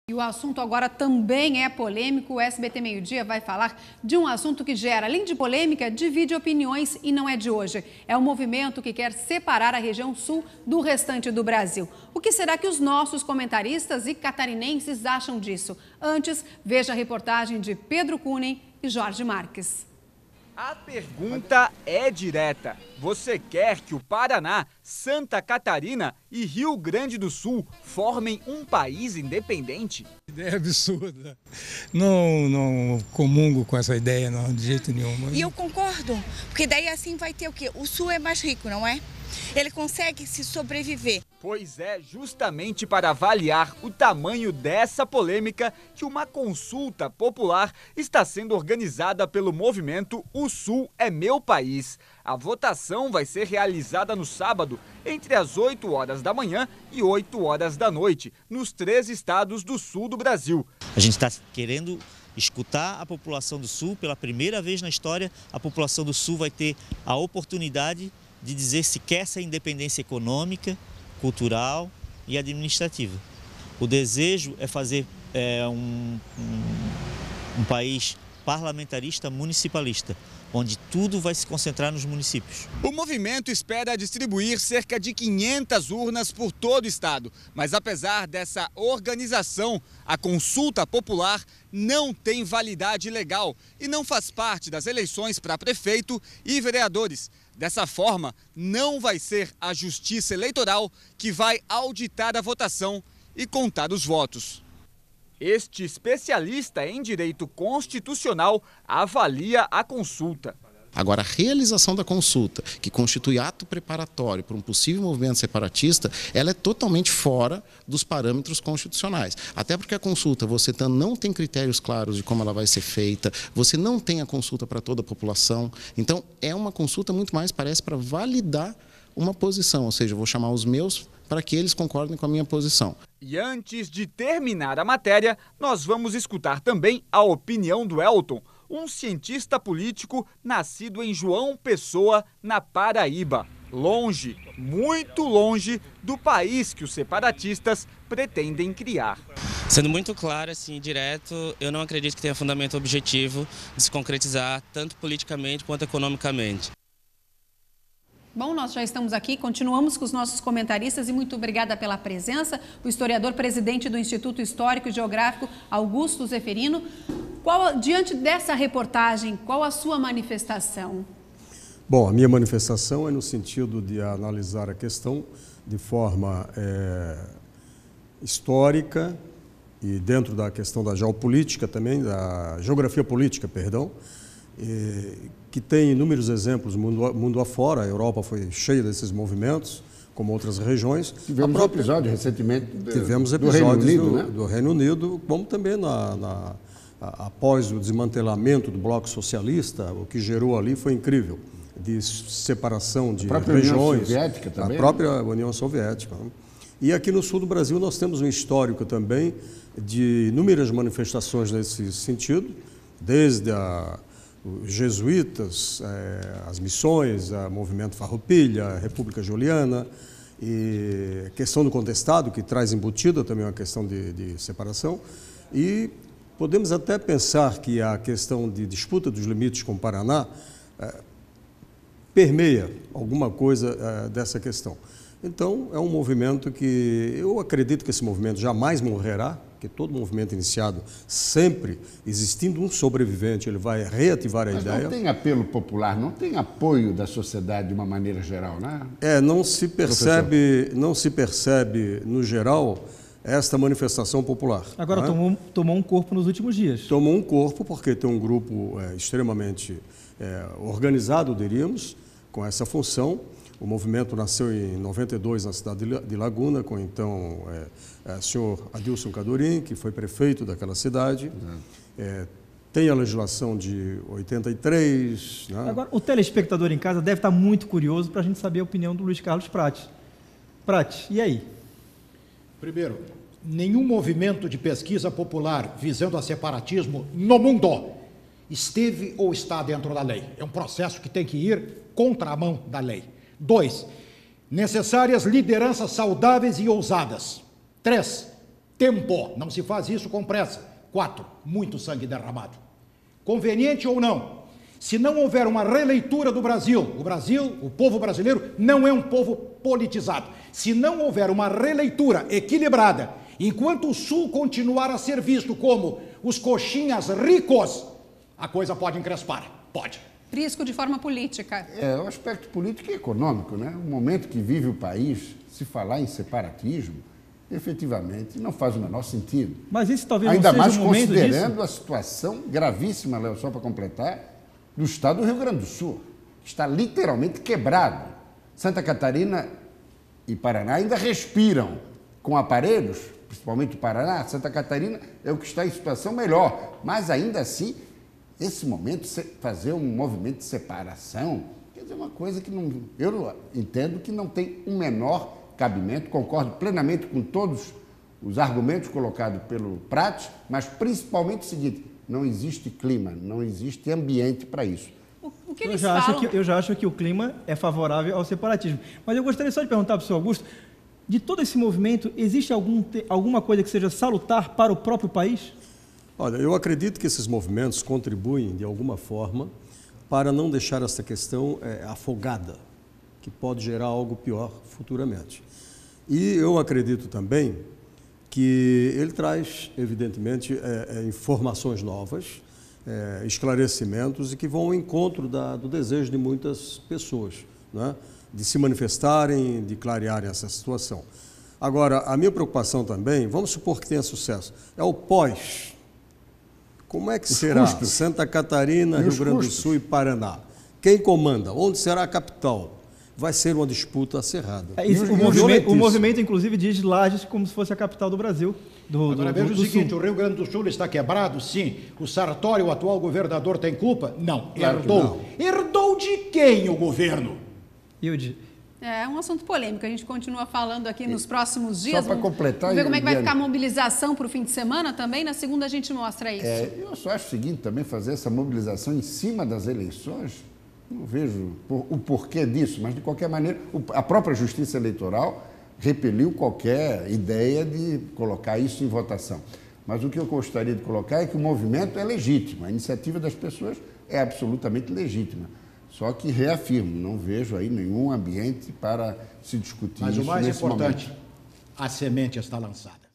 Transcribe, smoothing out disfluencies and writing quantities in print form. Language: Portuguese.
E o assunto agora também é polêmico. O SBT Meio Dia vai falar de um assunto que gera, além de polêmica, divide opiniões e não é de hoje. É um movimento que quer separar a região sul do restante do Brasil. O que será que os nossos comentaristas e catarinenses acham disso? Antes, veja a reportagem de Pedro Cunha e Jorge Marques. A pergunta é direta. Você quer que o Paraná, Santa Catarina e Rio Grande do Sul formem um país independente? Ideia absurda. Não comungo com essa ideia, não, de jeito nenhum. E eu concordo, porque daí assim vai ter o quê? O Sul é mais rico, não é? Ele consegue se sobreviver. Pois é, justamente para avaliar o tamanho dessa polêmica que uma consulta popular está sendo organizada pelo movimento O Sul é Meu País. A votação vai ser realizada no sábado, entre as 8 horas da manhã e 8 horas da noite, nos 3 estados do sul do Brasil. A gente está querendo escutar a população do Sul. Pela primeira vez na história, a população do Sul vai ter a oportunidade de dizer se quer essa independência econômica, cultural e administrativa. O desejo é fazer um país parlamentarista municipalista, onde tudo vai se concentrar nos municípios. O movimento espera distribuir cerca de 500 urnas por todo o estado, mas apesar dessa organização, a consulta popular não tem validade legal e não faz parte das eleições para prefeito e vereadores. Dessa forma, não vai ser a Justiça Eleitoral que vai auditar a votação e contar os votos. Este especialista em direito constitucional avalia a consulta. Agora, a realização da consulta, que constitui ato preparatório para um possível movimento separatista, ela é totalmente fora dos parâmetros constitucionais. Até porque a consulta, você não tem critérios claros de como ela vai ser feita, você não tem a consulta para toda a população. Então, é uma consulta muito mais, parece, para validar uma posição, ou seja, eu vou chamar os meus para que eles concordem com a minha posição. E antes de terminar a matéria, nós vamos escutar também a opinião do Elton, um cientista político nascido em João Pessoa, na Paraíba. Longe, muito longe do país que os separatistas pretendem criar. Sendo muito claro, assim, direto, eu não acredito que tenha fundamento objetivo de se concretizar tanto politicamente quanto economicamente. Bom, nós já estamos aqui, continuamos com os nossos comentaristas e muito obrigada pela presença. O historiador presidente do Instituto Histórico e Geográfico, Augusto Zeferino. Diante dessa reportagem, qual a sua manifestação? Bom, a minha manifestação é no sentido de analisar a questão de forma histórica e dentro da questão da geopolítica também, da geografia política, perdão, que tem inúmeros exemplos mundo afora. A Europa foi cheia desses movimentos, como outras regiões. Tivemos episódios recentemente do Reino Unido, né? Do Reino Unido, como também após o desmantelamento do Bloco Socialista, o que gerou ali foi incrível, de separação de regiões. União Soviética também, a própria União Soviética. E aqui no sul do Brasil nós temos um histórico também de inúmeras manifestações nesse sentido, desde os jesuítas, as missões, o movimento Farroupilha, a República Juliana, e a questão do contestado, que traz embutida também uma questão de separação. E podemos até pensar que a questão de disputa dos limites com o Paraná permeia alguma coisa dessa questão. Então, é um movimento que eu acredito que esse movimento jamais morrerá, que todo movimento iniciado, sempre existindo um sobrevivente, ele vai reativar a ideia. Mas não tem apelo popular, não tem apoio da sociedade de uma maneira geral, né? Não se percebe no geral esta manifestação popular. Agora, tomou um corpo nos últimos dias. Tomou um corpo porque tem um grupo extremamente organizado, diríamos, com essa função. O movimento nasceu em 92 na cidade de Laguna, com então o senhor Adilson Cadorim, que foi prefeito daquela cidade. Tem a legislação de 83. Né? Agora, o telespectador em casa deve estar muito curioso para a gente saber a opinião do Luiz Carlos Prates. Prates, e aí? Primeiro, nenhum movimento de pesquisa popular visando a separatismo no mundo esteve ou está dentro da lei. É um processo que tem que ir contra a mão da lei. 2, necessárias lideranças saudáveis e ousadas. 3, Tempo. Não se faz isso com pressa. 4. Muito sangue derramado. Conveniente ou não, se não houver uma releitura do Brasil, o povo brasileiro, não é um povo politizado. Se não houver uma releitura equilibrada, enquanto o Sul continuar a ser visto como os coxinhas ricos, a coisa pode encrespar. Pode. Prisco, de forma política. É o aspecto político e econômico, né? O momento que vive o país, se falar em separatismo, efetivamente não faz o menor sentido. Mas esse talvez ainda não seja mais o momento considerando disso. a situação gravíssima, Léo, só para completar, do estado do Rio Grande do Sul, que está literalmente quebrado. Santa Catarina e Paraná ainda respiram com aparelhos, principalmente o Paraná. Santa Catarina é o que está em situação melhor, mas ainda assim, esse momento, fazer um movimento de separação, quer dizer, uma coisa que não, eu entendo que não tem o menor cabimento, concordo plenamente com todos os argumentos colocados pelo Prates, mas principalmente o seguinte: não existe clima, não existe ambiente para isso. O que eles falam... Eu já acho que o clima é favorável ao separatismo. Mas eu gostaria só de perguntar para o senhor Augusto, de todo esse movimento, existe alguma coisa que seja salutar para o próprio país? Olha, eu acredito que esses movimentos contribuem, de alguma forma, para não deixar essa questão afogada, que pode gerar algo pior futuramente. E eu acredito também que ele traz, evidentemente, informações novas, esclarecimentos e que vão ao encontro do desejo de muitas pessoas, né? De se manifestarem, de clarearem essa situação. Agora, a minha preocupação também, vamos supor que tenha sucesso, é o pós. Como é que será Santa Catarina, Rio Grande do Sul e Paraná? Quem comanda? Onde será a capital? Vai ser uma disputa acirrada. O movimento, inclusive, diz Lages como se fosse a capital do Brasil. Agora veja o seguinte, o Rio Grande do Sul está quebrado, sim. O Sartori, o atual governador, tem culpa? Não. Claro Herdou. não. Herdou de quem o governo? É um assunto polêmico, a gente continua falando aqui nos próximos dias. Só para completar... Vamos ver como é que vai ficar a mobilização para o fim de semana também, na segunda a gente mostra isso. Eu só acho o seguinte, também fazer essa mobilização em cima das eleições, não vejo o porquê disso, mas de qualquer maneira, a própria Justiça Eleitoral repeliu qualquer ideia de colocar isso em votação. Mas o que eu gostaria de colocar é que o movimento é legítimo, a iniciativa das pessoas é absolutamente legítima. Só que reafirmo, não vejo aí nenhum ambiente para se discutir isso nesse momento. Mas o mais importante, a semente está lançada.